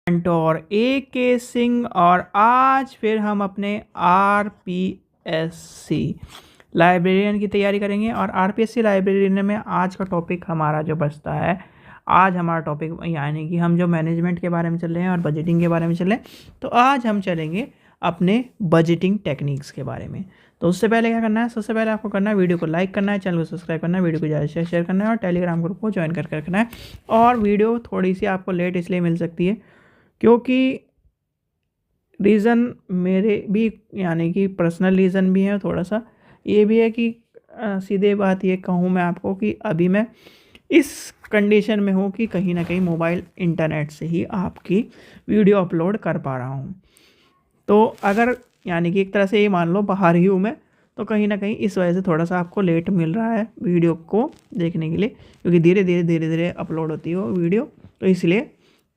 और ए के सिंह और आज फिर हम अपने आरपीएससी लाइब्रेरियन की तैयारी करेंगे। और आरपीएससी लाइब्रेरियन में आज का टॉपिक हमारा जो बचता है, आज हमारा टॉपिक यानी कि हम जो मैनेजमेंट के बारे में चल रहे हैं और बजटिंग के बारे में चल रहे हैं, तो आज हम चलेंगे अपने बजटिंग टेक्निक्स के बारे में। तो उससे पहले क्या करना है, सबसे पहले आपको करना है वीडियो को लाइक करना है, चैनल को सब्सक्राइब करना है, वीडियो को ज़्यादा से शेयर करना है और टेलीग्राम ग्रुप को ज्वाइन करके रखना है। और वीडियो थोड़ी सी आपको लेट इसलिए मिल सकती है क्योंकि रीज़न मेरे भी यानी कि पर्सनल रीज़न भी है, थोड़ा सा ये भी है कि सीधे बात ये कहूँ मैं आपको कि अभी मैं इस कंडीशन में हूँ कि कहीं ना कहीं मोबाइल इंटरनेट से ही आपकी वीडियो अपलोड कर पा रहा हूँ। तो अगर यानी कि एक तरह से ये मान लो बाहर ही हूँ मैं, तो कहीं ना कहीं इस वजह से थोड़ा सा आपको लेट मिल रहा है वीडियो को देखने के लिए, क्योंककि धीरे धीरे अपलोड होती है वो वीडियो, तो इसलिए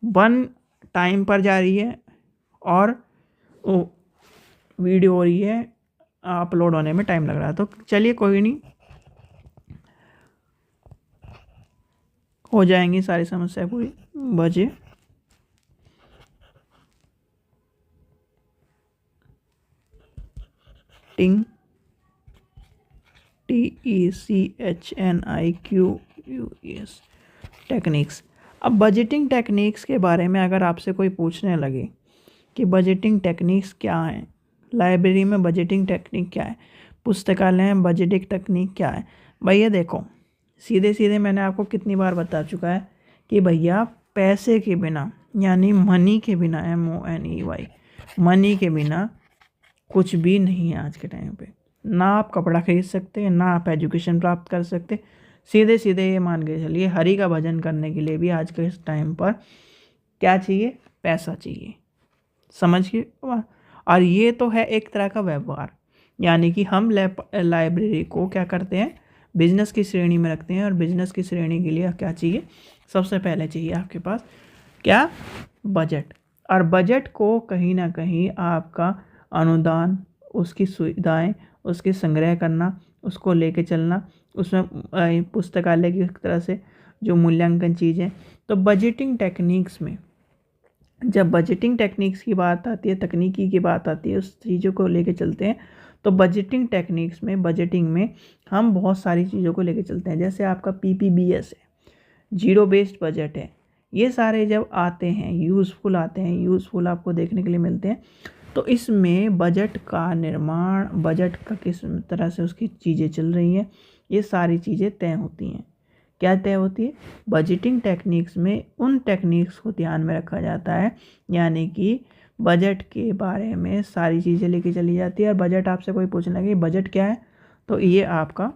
वन टाइम पर जा रही है और वो वीडियो हो रही है, अपलोड होने में टाइम लग रहा है। तो चलिए कोई नहीं, हो जाएंगी सारी समस्या पूरी। बजे टिंग TECHNIQUES टेक्निक्स। अब बजटिंग टेक्निक्स के बारे में अगर आपसे कोई पूछने लगे कि बजटिंग टेक्निक्स क्या हैं, लाइब्रेरी में बजटिंग टेक्निक क्या है, पुस्तकालय में बजटिंग टेक्निक क्या है, भैया देखो सीधे सीधे मैंने आपको कितनी बार बता चुका है कि भैया पैसे के बिना यानी मनी के बिना, MONEY मनी के बिना कुछ भी नहीं है आज के टाइम पे। ना आप कपड़ा खरीद सकते, ना आप एजुकेशन प्राप्त कर सकते। सीधे सीधे ये मान के चलिए, हरि का भजन करने के लिए भी आज के इस टाइम पर क्या चाहिए, पैसा चाहिए। समझिए। और ये तो है एक तरह का व्यवहार, यानी कि हम लाइब्रेरी को क्या करते हैं, बिजनेस की श्रेणी में रखते हैं। और बिजनेस की श्रेणी के लिए क्या चाहिए, सबसे पहले चाहिए आपके पास क्या, बजट। और बजट को कहीं ना कहीं आपका अनुदान, उसकी सुविधाएं, उसकी संग्रह करना, उसको लेके चलना, उसमें पुस्तकालय की तरह से जो मूल्यांकन चीज़ें। तो बजटिंग टेक्निक्स में जब बजटिंग टेक्निक्स की बात आती है, तकनीकी की बात आती है, उस चीज़ों को लेके चलते हैं। तो बजटिंग टेक्निक्स में, बजटिंग में हम बहुत सारी चीज़ों को लेके चलते हैं। जैसे आपका PPBS है, जीरो बेस्ड बजट है, ये सारे जब आते हैं यूज़फुल आते हैं, यूज़फुल आपको देखने के लिए मिलते हैं। तो इसमें बजट का निर्माण, बजट का किस तरह से उसकी चीज़ें चल रही हैं, ये सारी चीज़ें तय होती हैं। क्या तय होती है, बजटिंग टेक्निक्स में उन टेक्निक्स को ध्यान में रखा जाता है, यानी कि बजट के बारे में सारी चीज़ें लेके चली जाती है। और बजट आपसे कोई पूछने लगे बजट क्या है, तो ये आपका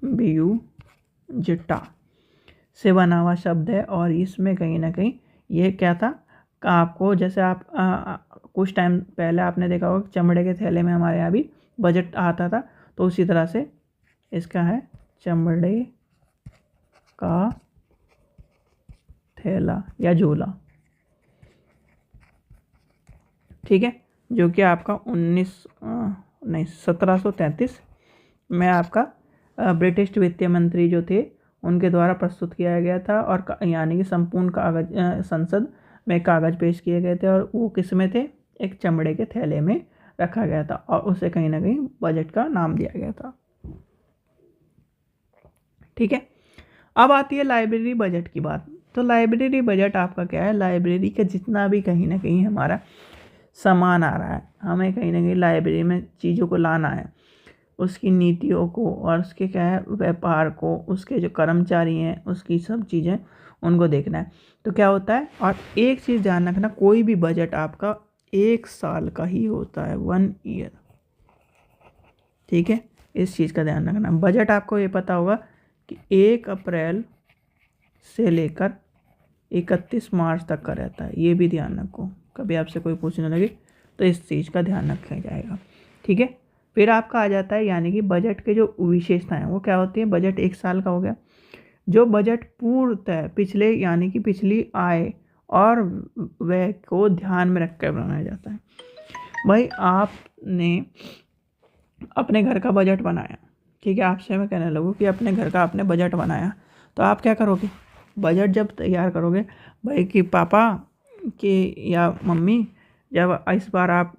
BUJTA से बना हुआ शब्द है। और इसमें कहीं ना कहीं ये क्या था, आपको जैसे आप कुछ टाइम पहले आपने देखा होगा चमड़े के थैले में हमारे यहाँ भी बजट आता था, तो उसी तरह से इसका है चमड़े का थैला या झोला, ठीक है, जो कि आपका 1733 में आपका ब्रिटिश वित्तीय मंत्री जो थे उनके द्वारा प्रस्तुत किया गया था। और यानी कि संपूर्ण कागज संसद में कागज़ पेश किए गए थे, और वो किस में थे, एक चमड़े के थैले में रखा गया था, और उसे कहीं ना कहीं बजट का नाम दिया गया था। ठीक है, अब आती है लाइब्रेरी बजट की बात। तो लाइब्रेरी बजट आपका क्या है, लाइब्रेरी का जितना भी कहीं ना कहीं हमारा सामान आ रहा है, हमें कहीं ना कहीं लाइब्रेरी में चीज़ों को लाना है, उसकी नीतियों को और उसके क्या है व्यापार को, उसके जो कर्मचारी हैं उसकी सब चीज़ें उनको देखना है। तो क्या होता है, और एक चीज़ ध्यान रखना, कोई भी बजट आपका 1 साल का ही होता है, 1 ईयर। ठीक है, इस चीज़ का ध्यान रखना। बजट आपको ये पता होगा कि 1 अप्रैल से लेकर 31 मार्च तक का रहता है, ये भी ध्यान रखो, कभी आपसे कोई पूछने लगे तो इस चीज़ का ध्यान रखा जाएगा। ठीक है, फिर आपका आ जाता है यानी कि बजट के जो विशेषताएं वो क्या होती है। बजट 1 साल का हो गया। जो बजट पूर्णतः पिछले यानी कि पिछली आय और व्यय को ध्यान में रखकर बनाया जाता है। भाई आपने अपने घर का बजट बनाया, ठीक है, आपसे मैं कहने लगूँ कि अपने घर का आपने बजट बनाया, तो आप क्या करोगे, बजट जब तैयार करोगे भाई कि पापा कि या मम्मी, जब इस बार आप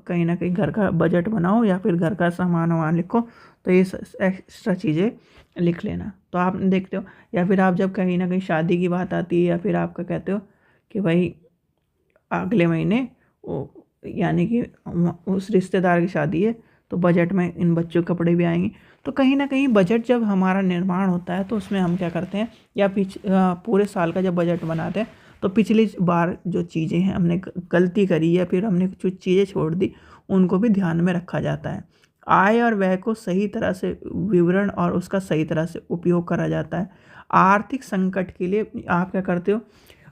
कहीं ना कहीं घर का बजट बनाओ या फिर घर का सामान वामान लिखो, तो ये एक्स्ट्रा चीज़ें लिख लेना। तो आप देखते हो, या फिर आप जब कहीं ना कहीं शादी की बात आती है या फिर आपका कहते हो कि भाई अगले महीने वो यानी कि उस रिश्तेदार की शादी है, तो बजट में इन बच्चों के कपड़े भी आएंगे। तो कहीं ना कहीं बजट जब हमारा निर्माण होता है तो उसमें हम क्या करते हैं, या पूरे साल का जब बजट बनाते हैं तो पिछली बार जो चीज़ें हैं हमने गलती करी या फिर हमने कुछ चीज़ें छोड़ दी, उनको भी ध्यान में रखा जाता है। आय और व्यय को सही तरह से विवरण और उसका सही तरह से उपयोग करा जाता है। आर्थिक संकट के लिए आप क्या करते हो,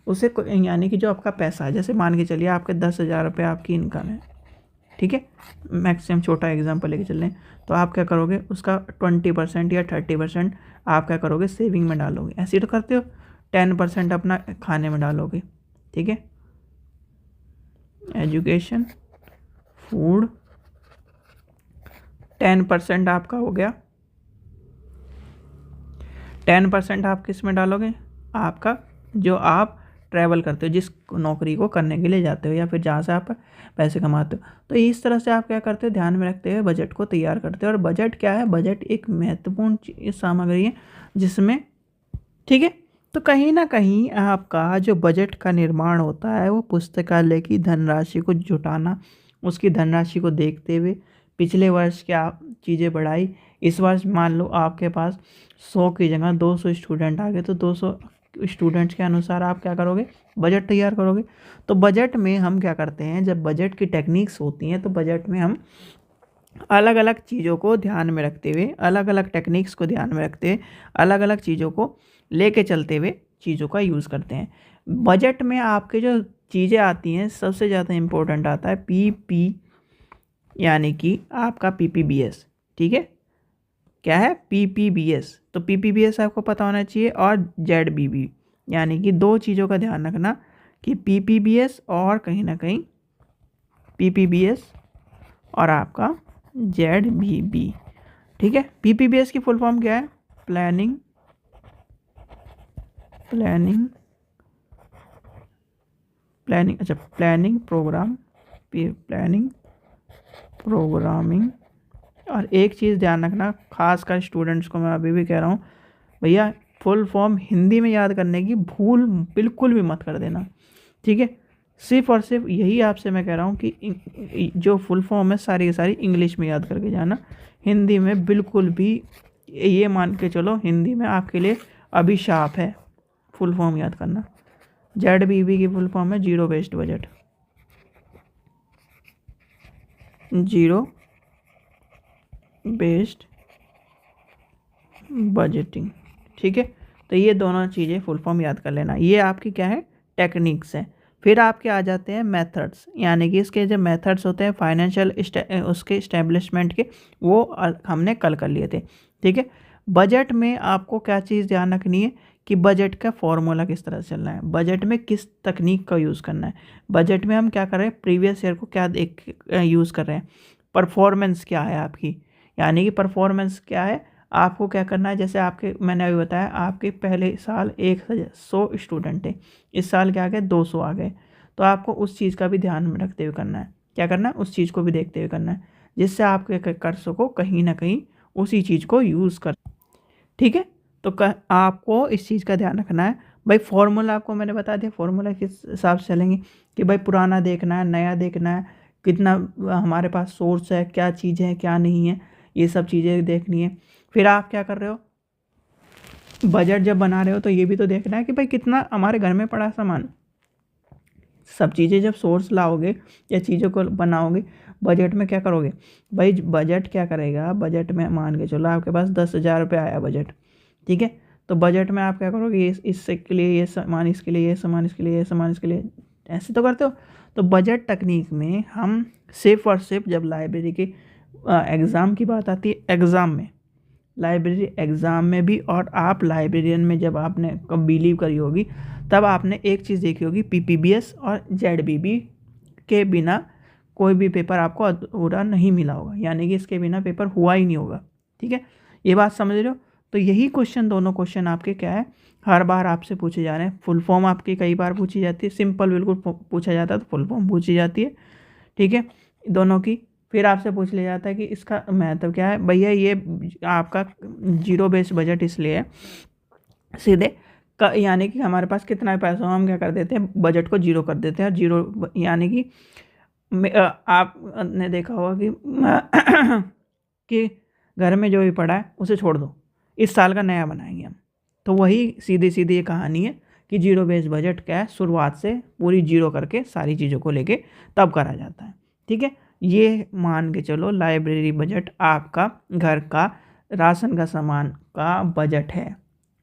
उसे यानी कि जो आपका पैसा है, जैसे मान के चलिए आपके 10,000 रुपये आपकी इनकम है, ठीक है, मैक्सिमम छोटा एग्जांपल लेके चल रहे हैं, तो आप क्या करोगे, उसका 20% या 30% आप क्या करोगे, सेविंग में डालोगे। ऐसे ही तो करते हो। 10% अपना खाने में डालोगे, ठीक है, एजुकेशन, फूड। 10% आपका हो गया। 10% आप किस में डालोगे, आपका जो आप ट्रैवल करते हो, जिस नौकरी को करने के लिए जाते हो या फिर जहाँ से आप पैसे कमाते हो। तो इस तरह से आप क्या करते हो, ध्यान में रखते हुए बजट को तैयार करते हो। और बजट क्या है, बजट एक महत्वपूर्ण सामग्री है जिसमें, ठीक है, तो कहीं ना कहीं आपका जो बजट का निर्माण होता है वो पुस्तकालय की धनराशि को जुटाना, उसकी धनराशि को देखते हुए पिछले वर्ष क्या चीज़ें बढ़ाई, इस वर्ष मान लो आपके पास 100 की जगह 200 स्टूडेंट आ गए, तो 200 स्टूडेंट्स के अनुसार आप क्या करोगे, बजट तैयार करोगे। तो बजट में हम क्या करते हैं, जब बजट की टेक्निक्स होती हैं तो बजट में हम अलग अलग चीज़ों को ध्यान में रखते हुए, अलग अलग टेक्निक्स को ध्यान में रखते हुए, अलग अलग चीज़ों को लेके चलते हुए चीज़ों का यूज़ करते हैं। बजट में आपके जो चीज़ें आती हैं, सबसे ज़्यादा इम्पोर्टेंट आता है पीपी, यानी कि आपका पीपीबीएस, ठीक है, क्या है, पीपीबीएस। तो पीपीबीएस आपको पता होना चाहिए, और जेडबीबी, यानी कि दो चीज़ों का ध्यान रखना कि पीपीबीएस और कहीं ना कहीं पीपीबीएस और आपका जेडबीबी, ठीक है। पीपीबीएस की फुल फॉर्म क्या है, प्लानिंग प्लानिंग प्लानिंग अच्छा, प्लानिंग प्रोग्राम, प्लानिंग प्रोग्रामिंग। और एक चीज़ ध्यान रखना, खासकर स्टूडेंट्स को मैं अभी भी कह रहा हूँ, भैया फुल फॉर्म हिंदी में याद करने की भूल बिल्कुल भी मत कर देना, ठीक है। सिर्फ और सिर्फ यही आपसे मैं कह रहा हूँ कि जो फुल फॉर्म है सारी की सारी इंग्लिश में याद करके जाना, हिंदी में बिल्कुल भी, ये मान के चलो हिंदी में आपके लिए अभिशाप है फुल फॉर्म याद करना। जेडबीबी की फुल फॉर्म है zero based budget, zero based budgeting, ठीक है। तो ये दोनों चीज़ें फुल फॉर्म याद कर लेना। ये आपकी क्या है, टेक्निक्स है। फिर आपके आ जाते हैं मेथड्स, यानी कि इसके जो मेथड्स होते हैं फाइनेंशियल उसके इस्टेब्लिशमेंट के, वो हमने कल कर लिए थे, ठीक है। बजट में आपको क्या चीज़ ध्यान रखनी है कि बजट का फॉर्मूला किस तरह से चलना है, बजट में किस तकनीक का यूज़ करना है, बजट में हम क्या कर रहे हैं, प्रीवियस ईयर को क्या यूज़ कर रहे हैं, परफॉर्मेंस क्या है आपकी, यानी कि परफॉर्मेंस क्या है, आपको क्या करना है। जैसे आपके मैंने अभी बताया, आपके पहले साल 100 स्टूडेंट थे, इस साल क्या आ गए, 200 आ गए। तो आपको उस चीज़ का भी ध्यान में रखते हुए करना है, क्या करना है, उस चीज़ को भी देखते हुए करना है, जिससे आप कर सको कहीं ना कहीं उसी चीज़ को यूज़ कर, ठीक है। तो आपको इस चीज़ का ध्यान रखना है। भाई फॉर्मूला आपको मैंने बता दिया, फॉर्मूला किस हिसाब से चलेंगे कि भाई पुराना देखना है, नया देखना है, कितना हमारे पास सोर्स है, क्या चीज़ है क्या नहीं है, ये सब चीज़ें देखनी है। फिर आप क्या कर रहे हो, बजट जब बना रहे हो तो ये भी तो देखना है कि भाई कितना हमारे घर में पड़ा सामान, सब चीज़ें जब सोर्स लाओगे या चीज़ों को बनाओगे, बजट में क्या करोगे भाई, बजट क्या करेगा, बजट में मान के चलो आपके पास 10,000 रुपये आया बजट, ठीक है। तो बजट में आप क्या करोगे, इससे के लिए ये सामान, इसके लिए ये सामान, इसके लिए ये सामान, इसके लिए, ऐसे तो करते हो। तो बजट तकनीक में हम सिर्फ और सिर्फ जब लाइब्रेरी के एग्ज़ाम की बात आती है, एग्ज़ाम में, लाइब्रेरी एग्ज़ाम में भी, और आप लाइब्रेरियन में जब आपने कब बिलीव करी होगी तब आपने एक चीज़ देखी होगी, पीपीबीएस और जेडबीबी के बिना कोई भी पेपर आपको अधूरा नहीं मिला होगा, यानी कि इसके बिना पेपर हुआ ही नहीं होगा, ठीक है। ये बात समझ रहे हो। तो तो यही क्वेश्चन, दोनों क्वेश्चन आपके क्या है, हर बार आपसे पूछे जा रहे हैं। फुल फॉर्म आपकी कई बार पूछी जाती है, सिंपल बिल्कुल पूछा जाता है तो फुल फॉर्म पूछी जाती है, ठीक है, दोनों की। फिर आपसे पूछ लिया जाता है कि इसका महत्व क्या है। भैया ये आपका जीरो बेस्ड बजट इसलिए है, सीधे यानी कि हमारे पास कितना पैसा हो, हम क्या कर देते हैं, बजट को जीरो कर देते हैं। जीरो यानी कि आपने देखा होगा कि घर में जो भी पड़ा है उसे छोड़ दो, इस साल का नया बनाएंगे हम। तो वही सीधी सीधी ये कहानी है कि जीरो बेस्ड बजट क्या है, शुरुआत से पूरी जीरो करके सारी चीज़ों को लेके तब करा जाता है, ठीक है। ये मान के चलो लाइब्रेरी बजट आपका घर का राशन का सामान का बजट है।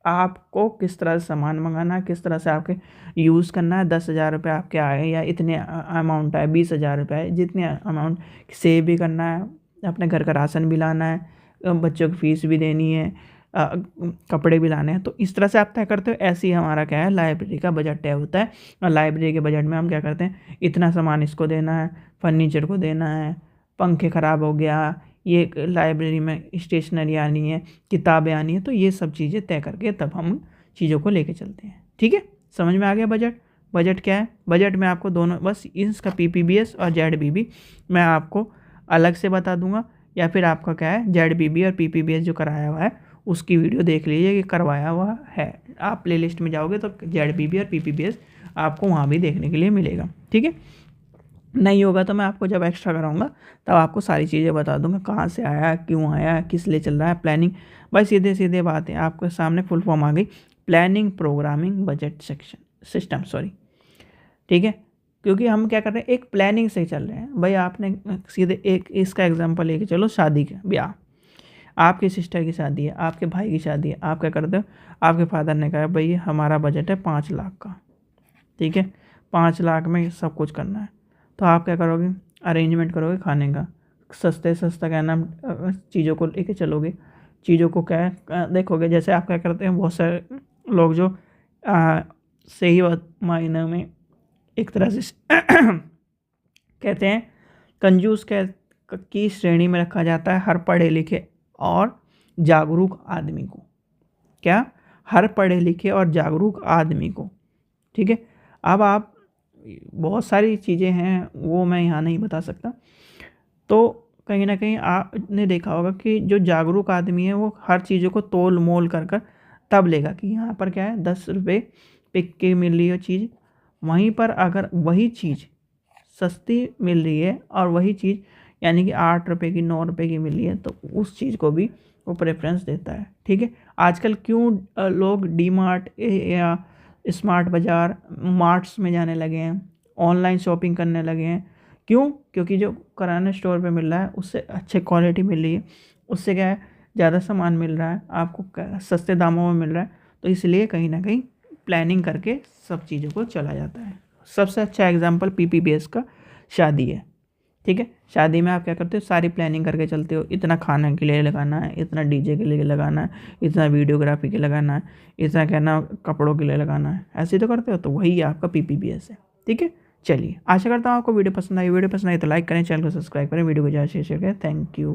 आपको किस तरह से सामान मंगाना है, किस तरह से आपके यूज़ करना है। 10,000 रुपये आपके आए या इतने अमाउंट आए, 20,000 रुपये आए, जितने अमाउंट सेव भी करना है, अपने घर का राशन भी लाना है, बच्चों की फ़ीस भी देनी है, कपड़े भी लाने हैं। तो इस तरह से आप तय करते हो। ऐसे ही हमारा क्या है, लाइब्रेरी का बजट तय होता है। और लाइब्रेरी के बजट में हम क्या करते हैं, इतना सामान इसको देना है, फर्नीचर को देना है, पंखे ख़राब हो गया, ये लाइब्रेरी में स्टेशनरी आनी है, किताबें आनी है, तो ये सब चीज़ें तय करके तब हम चीज़ों को लेके चलते हैं, ठीक है। समझ में आ गया बजट। बजट क्या है, बजट में आपको दोनों, बस इसका PPBS और ZBB मैं आपको अलग से बता दूंगा, या फिर आपका क्या है, ZBB और PPBS जो कराया हुआ है उसकी वीडियो देख लीजिए कि करवाया हुआ है। आप प्लेलिस्ट में जाओगे तो ZBB और PPBS आपको वहाँ भी देखने के लिए मिलेगा, ठीक है। नहीं होगा तो मैं आपको जब एक्स्ट्रा कराऊंगा तब आपको सारी चीज़ें बता दूंगा, कहाँ से आया, क्यों आया, किस लिए चल रहा है, प्लानिंग। भाई सीधे सीधे बात है, आपके सामने फुल फॉर्म आ गई, planning programming budget system, sorry, ठीक है। क्योंकि हम क्या कर रहे हैं, एक प्लानिंग से चल रहे हैं। भाई आपने सीधे एक इसका एग्जांपल लेके चलो, शादी का ब्याह, आपकी सिस्टर की शादी है, आपके भाई की शादी है, आप क्या करते हो, आपके फादर ने कहा भाई हमारा बजट है 5 लाख का, ठीक है, 5 लाख में सब कुछ करना है। तो आप क्या करोगे, अरेंजमेंट करोगे खाने का, सस्ते सस्ता क्या नाम चीज़ों को लेके चलोगे, चीज़ों को क्या देखोगे। जैसे आप क्या करते हैं, बहुत सारे लोग जो सही मायने में एक तरह से कहते हैं कंजूस की श्रेणी में रखा जाता है हर पढ़े लिखे और जागरूक आदमी को। क्या, हर पढ़े लिखे और जागरूक आदमी को, ठीक है। अब आप बहुत सारी चीज़ें हैं वो मैं यहाँ नहीं बता सकता। तो कहीं ना कहीं आपने देखा होगा कि जो जागरूक आदमी है वो हर चीज़ों को तोल मोल कर तब लेगा कि यहाँ पर क्या है, 10 रुपये पिक के मिल रही है चीज़, वहीं पर अगर वही चीज़ सस्ती मिल रही है और वही चीज़ यानी कि 8 रुपये की, 9 रुपये की मिल रही है, तो उस चीज़ को भी वो प्रेफरेंस देता है, ठीक है। आजकल क्यों लोग DMart या स्मार्ट बाज़ार मार्ट्स में जाने लगे हैं, ऑनलाइन शॉपिंग करने लगे हैं, क्यों, क्योंकि जो किराना स्टोर पे मिल रहा है उससे अच्छे क्वालिटी मिल रही है, उससे क्या है, ज़्यादा सामान मिल रहा है, आपको सस्ते दामों में मिल रहा है। तो इसलिए कहीं ना कहीं प्लानिंग करके सब चीज़ों को चला जाता है। सबसे अच्छा एग्जाम्पल PPBS का शादी है, ठीक है। शादी में आप क्या करते हो, सारी प्लानिंग करके चलते हो, इतना खाना के लिए लगाना है, इतना DJ के लिए लगाना है, इतना वीडियोग्राफी के लगाना है, इतना कहना कपड़ों के लिए लगाना है, ऐसे तो करते हो। तो वही आपका PPBS है, ठीक है। चलिए, आशा करता हूँ आपको वीडियो पसंद आई तो लाइक करें, चैनल को सब्सक्राइब करें, वीडियो को ज़्यादा शेयर करें। Thank you.